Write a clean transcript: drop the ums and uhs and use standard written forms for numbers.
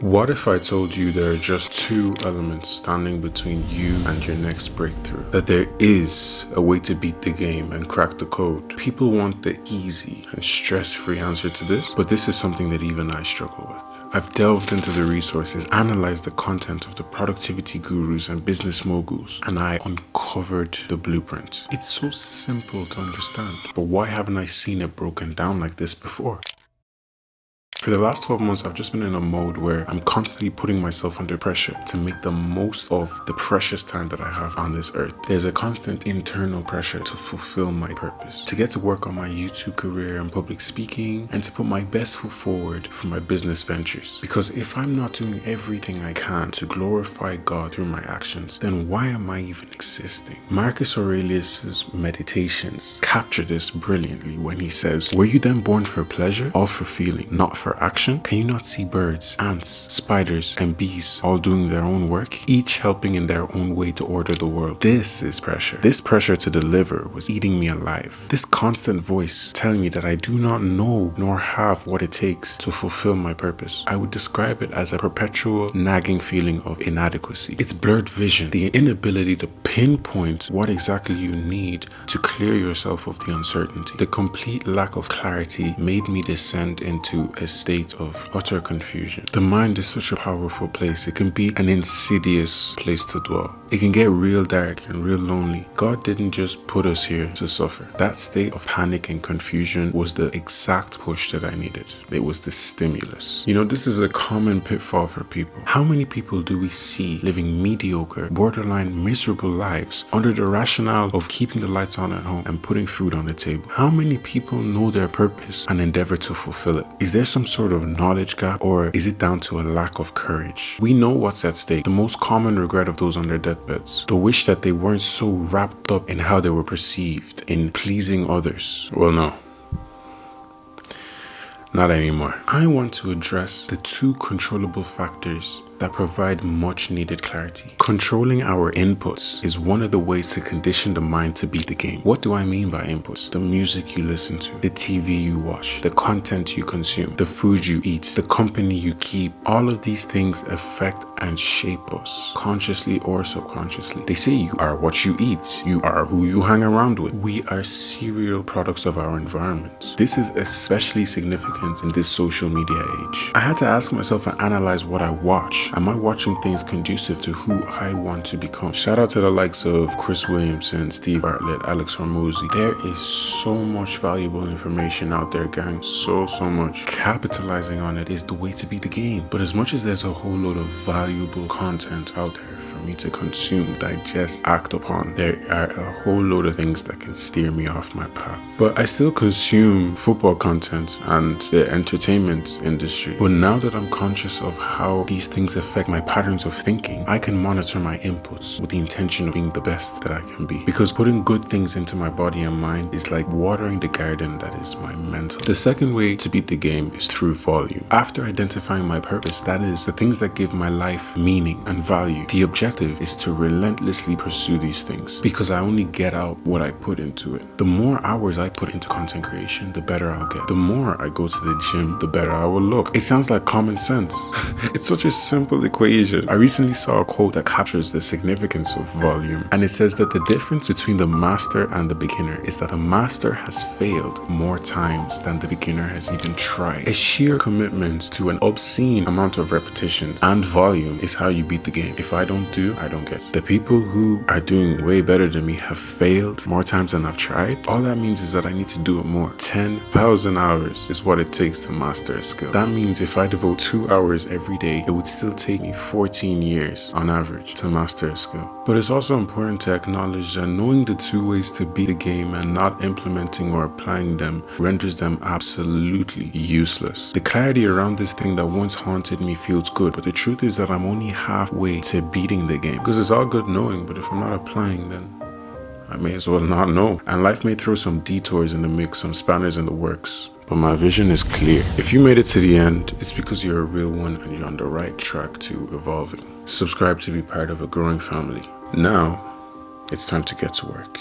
What if I told you there are just two elements standing between you and your next breakthrough? That there is a way to beat the game and crack the code. People want the easy and stress-free answer to this, but this is something that even I struggle with. I've delved into the resources, analyzed the content of the productivity gurus and business moguls, and I uncovered the blueprint. It's so simple to understand, but why haven't I seen it broken down like this before? For the last 12 months, I've just been in a mode where I'm constantly putting myself under pressure to make the most of the precious time that I have on this earth. There's a constant internal pressure to fulfill my purpose, to get to work on my YouTube career and public speaking, and to put my best foot forward for my business ventures. Because if I'm not doing everything I can to glorify God through my actions, then why am I even existing? Marcus Aurelius's Meditations capture this brilliantly when he says, "Were you then born for pleasure or for feeling, not for action? Can you not see birds, ants, spiders, and bees all doing their own work, each helping in their own way to order the world?" This is pressure. This pressure to deliver was eating me alive. This constant voice telling me that I do not know nor have what it takes to fulfill my purpose. I would describe it as a perpetual nagging feeling of inadequacy. It's blurred vision, the inability to pinpoint what exactly you need to clear yourself of the uncertainty. The complete lack of clarity made me descend into a state of utter confusion. The mind is such a powerful place. It can be an insidious place to dwell. It can get real dark and real lonely. God didn't just put us here to suffer. That state of panic and confusion was the exact push that I needed. It was the stimulus. You know, this is a common pitfall for people. How many people do we see living mediocre, borderline miserable lives under the rationale of keeping the lights on at home and putting food on the table? How many people know their purpose and endeavor to fulfill it? Is there some sort of knowledge gap, or is it down to a lack of courage? We know what's at stake. The most common regret of those on their deathbeds, the wish that they weren't so wrapped up in how they were perceived, in pleasing others. Well, no. Not anymore. I want to address the two controllable factors that provide much needed clarity. Controlling our inputs is one of the ways to condition the mind to beat the game. What do I mean by inputs? The music you listen to, the TV you watch, the content you consume, the food you eat, the company you keep. All of these things affect and shape us, consciously or subconsciously. They say you are what you eat. You are who you hang around with. We are serial products of our environment. This is especially significant in this social media age. I had to ask myself and analyze what I watch. Am I watching things conducive to who I want to become? Shout out to the likes of Chris Williamson, Steve Bartlett, Alex Hormozy. There is so much valuable information out there, gang. So much. Capitalizing on it is the way to beat the game. But as much as there's a whole lot of valuable content out there for me to consume, digest, act upon, there are a whole load of things that can steer me off my path. But I still consume football content and the entertainment industry. But now that I'm conscious of how these things affect my patterns of thinking, I can monitor my inputs with the intention of being the best that I can be. Because putting good things into my body and mind is like watering the garden that is my mental. The second way to beat the game is through volume. After identifying my purpose, that is, the things that give my life meaning and value, the objective is to relentlessly pursue these things, because I only get out what I put into it. The more hours I put into content creation, the better I'll get. The more I go to the gym, the better I will look. It sounds like common sense. It's such a simple equation. I recently saw a quote that captures the significance of volume, and it says that the difference between the master and the beginner is that the master has failed more times than the beginner has even tried. A sheer commitment to an obscene amount of repetitions and volume is how you beat the game. If I don't do, I don't get. The people who are doing way better than me have failed more times than I've tried. All that means is that I need to do it more. 10,000 hours is what it takes to master a skill. That means if I devote 2 hours every day, it would still take me 14 years on average to master a skill. But it's also important to acknowledge that knowing the two ways to beat the game and not implementing or applying them renders them absolutely useless. The clarity around this thing that once haunted me feels good, but the truth is that I'm only halfway to beating the game. Because it's all good knowing, but if I'm not applying, then I may as well not know. And life may throw some detours in the mix, some spanners in the works. But my vision is clear. If you made it to the end, it's because you're a real one and you're on the right track to evolving. Subscribe to be part of a growing family. Now, it's time to get to work.